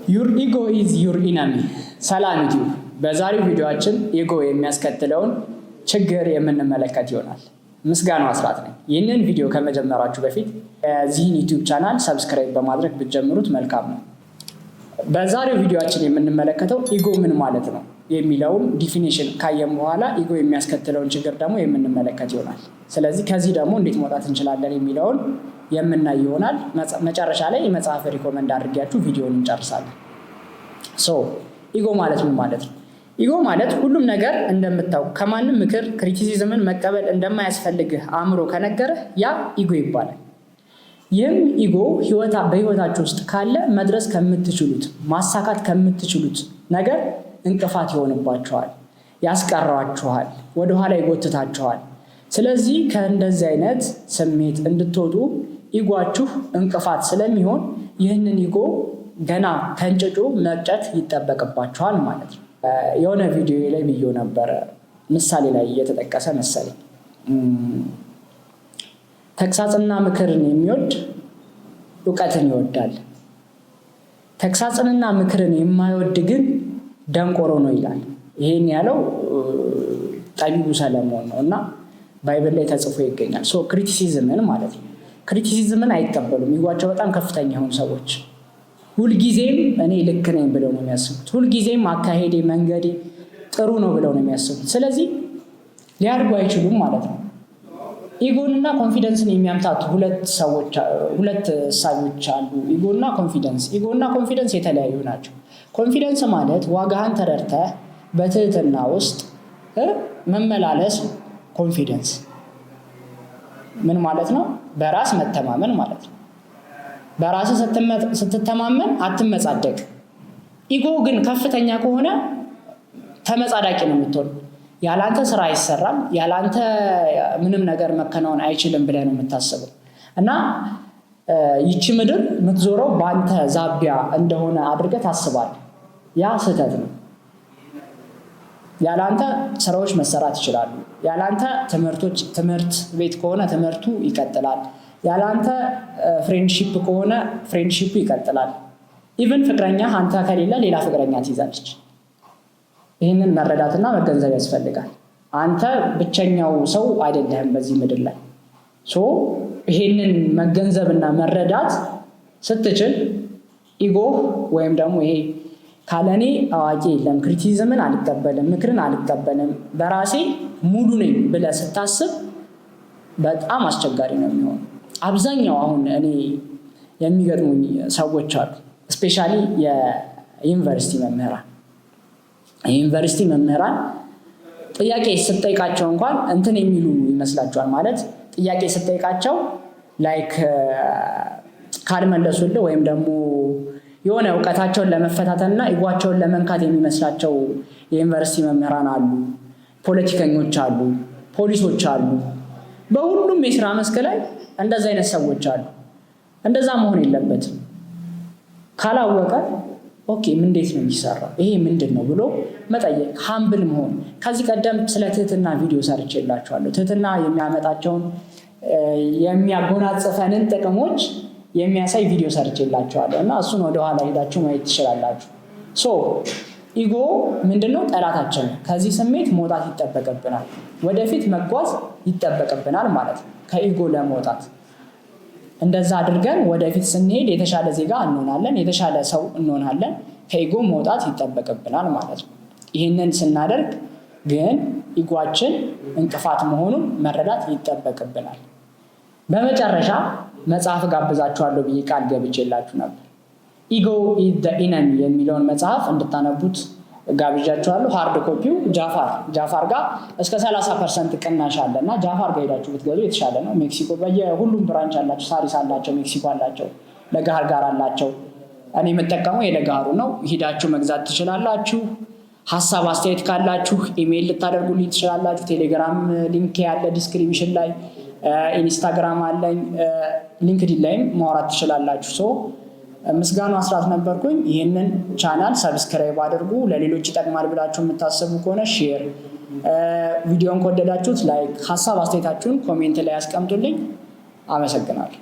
Your ego is your enemy. ሰላም ዩቲዩብ። በዛሬው ቪዲዮአችን ኢጎ የሚያስከትለውን ችግር የምንመለከት ይሆናል። ምስጋናው አስራት ነኝ። ይህንን ቪዲዮ ከመጀመራችሁ በፊት እዚህን ዩቲዩብ ቻናል ሰብስክራይብ በማድረግ ብትጀምሩት መልካም ነው። በዛሬው ቪዲዮአችን የምንመለከተው ኢጎ ምን ማለት ነው የሚለውን ዲፊኒሽን ካየን በኋላ ኢጎ የሚያስከትለውን ችግር ደግሞ የምንመለከት ይሆናል። ስለዚህ ከዚህ ደግሞ እንዴት መውጣት እንችላለን የሚለውን የምናይ ይሆናል። መጨረሻ ላይ የመጽሐፍ ሪኮመንድ አድርጌያችሁ ቪዲዮውን እንጨርሳለን። ኢጎ ማለት ምን ማለት ነው? ኢጎ ማለት ሁሉም ነገር እንደምታውቅ ከማንም ምክር ክሪቲሲዝምን መቀበል እንደማያስፈልግህ አእምሮ ከነገረህ ያ ኢጎ ይባላል። ይህም ኢጎ በህይወታችሁ ውስጥ ካለ መድረስ ከምትችሉት ማሳካት ከምትችሉት ነገር እንቅፋት ይሆንባችኋል፣ ያስቀራችኋል፣ ወደኋላ ይጎትታችኋል። ስለዚህ ከእንደዚህ አይነት ስሜት እንድትወጡ ኢጓችሁ እንቅፋት ስለሚሆን ይህንን ኢጎ ገና ከእንጭጩ መቅጨት ይጠበቅባችኋል ማለት ነው። የሆነ ቪዲዮ ላይ ብዬ ነበረ፣ ምሳሌ ላይ እየተጠቀሰ መሰለኝ። ተግሳጽና ምክርን የሚወድ እውቀትን ይወዳል፣ ተግሳጽንና ምክርን የማይወድ ግን ደንቆሮ ነው ይላል። ይሄን ያለው ጠቢቡ ሰለሞን ነው እና ባይብል ላይ ተጽፎ ይገኛል። ክሪቲሲዝምን ማለት ነው። ክሪቲሲዝምን አይቀበሉም። ኢጓቸው በጣም ከፍተኛ የሆኑ ሰዎች ሁልጊዜም እኔ ልክ ነኝ ብለው ነው የሚያስቡት። ሁልጊዜም አካሄዴ መንገዴ ጥሩ ነው ብለው ነው የሚያስቡት። ስለዚህ ሊያድጉ አይችሉም ማለት ነው። ኢጎንና ኮንፊደንስን የሚያምታቱ ሁለት እሳቤዎች አሉ። ኢጎና ኮንፊደንስ የተለያዩ ናቸው። ኮንፊደንስ ማለት ዋጋህን ተረድተህ በትህትና ውስጥ መመላለስ። ኮንፊደንስ ምን ማለት ነው? በራስ መተማመን ማለት ነው። በራስ ስትተማመን አትመጻደቅ። ኢጎ ግን ከፍተኛ ከሆነ ተመጻዳቂ ነው የምትሆን። ያላንተ ስራ አይሰራም፣ ያላንተ ምንም ነገር መከናወን አይችልም ብለህ ነው የምታስበው እና ይቺ ምድር የምትዞረው በአንተ ዛቢያ እንደሆነ አድርገህ ታስባለህ። ያ ስህተት ነው። ያላንተ ስራዎች መሰራት ይችላሉ። ያላንተ ትምህርት ቤት ከሆነ ትምህርቱ ይቀጥላል። ያላንተ ፍሬንድሺፕ ከሆነ ፍሬንድሺፑ ይቀጥላል። ኢቭን ፍቅረኛ አንተ ከሌለ ሌላ ፍቅረኛ ትይዛለች። ይህንን መረዳትና መገንዘብ ያስፈልጋል። አንተ ብቸኛው ሰው አይደለህም በዚህ ምድር ላይ። ይህንን መገንዘብና መረዳት ስትችል ኢጎ ወይም ደግሞ ይሄ ካለኔ አዋቂ የለም፣ ክሪቲሲዝምን አልቀበልም፣ ምክርን አልቀበልም፣ በራሴ ሙሉ ነኝ ብለህ ስታስብ በጣም አስቸጋሪ ነው የሚሆነው። አብዛኛው አሁን እኔ የሚገጥሙኝ ሰዎች አሉ፣ እስፔሻሊ የዩኒቨርሲቲ መምህራን ጥያቄ ስትጠይቃቸው እንኳን እንትን የሚሉ ይመስላቸዋል። ማለት ጥያቄ ስትጠይቃቸው ላይክ ካልመለሱልህ ወይም ደግሞ የሆነ እውቀታቸውን ለመፈታተንና ኢጓቸውን ለመንካት የሚመስላቸው የዩኒቨርሲቲ መምህራን አሉ፣ ፖለቲከኞች አሉ፣ ፖሊሶች አሉ። በሁሉም የስራ መስክ ላይ እንደዛ አይነት ሰዎች አሉ። እንደዛ መሆን የለበትም። ካላወቀ ኦኬ እንዴት ነው የሚሰራው ይሄ ምንድን ነው ብሎ መጠየቅ፣ ሃምብል መሆን። ከዚህ ቀደም ስለ ትህትና ቪዲዮ ሰርቼላችኋለሁ። ትህትና የሚያመጣቸውን የሚያጎናጽፈንን ጥቅሞች የሚያሳይ ቪዲዮ ሰርቼላችኋለሁ እና እሱን ወደኋላ ሄዳችሁ ማየት ትችላላችሁ። ኢጎ ምንድነው? ጠላታችን ነው። ከዚህ ስሜት መውጣት ይጠበቅብናል። ወደፊት መጓዝ ይጠበቅብናል ማለት ነው። ከኢጎ ለመውጣት እንደዛ አድርገን ወደፊት ስንሄድ የተሻለ ዜጋ እንሆናለን፣ የተሻለ ሰው እንሆናለን። ከኢጎ መውጣት ይጠበቅብናል ማለት ነው። ይህንን ስናደርግ ግን ኢጓችን እንቅፋት መሆኑን መረዳት ይጠበቅብናል። በመጨረሻ መጽሐፍ ጋብዛችኋለሁ ብዬ ቃል ገብቼላችሁ ነበር። ኢጎ ኢዝ ዘ ኢነሚ የሚለውን መጽሐፍ እንድታነቡት ጋብዣችኋለሁ። ሃርድ ኮፒው ጃፋር ጋር እስከ 30% ቅናሽ አለ እና ጃፋር ጋር ሄዳችሁ ብትገዙ የተሻለ ነው። ሜክሲኮ በየሁሉም ብራንች አላቸው። ሳሪስ አላቸው፣ ሜክሲኮ አላቸው፣ ለጋር ጋር አላቸው። እኔ የምጠቀመው የለጋሩ ነው። ሂዳችሁ መግዛት ትችላላችሁ። ሀሳብ አስተያየት ካላችሁ ኢሜይል ልታደርጉልኝ ትችላላችሁ። ቴሌግራም ሊንክ ያለ ዲስክሪፕሽን ላይ፣ ኢንስታግራም አለኝ፣ ሊንክዲን ላይም ማውራት ትችላላችሁ። ምስጋናው አስራት ነበርኩኝ። ይህንን ቻናል ሰብስክራይብ አድርጉ። ለሌሎች ይጠቅማል ብላችሁ የምታስቡ ከሆነ ሼር፣ ቪዲዮን ከወደዳችሁት ላይክ፣ ሀሳብ አስተያየታችሁን ኮሜንት ላይ ያስቀምጡልኝ። አመሰግናለሁ።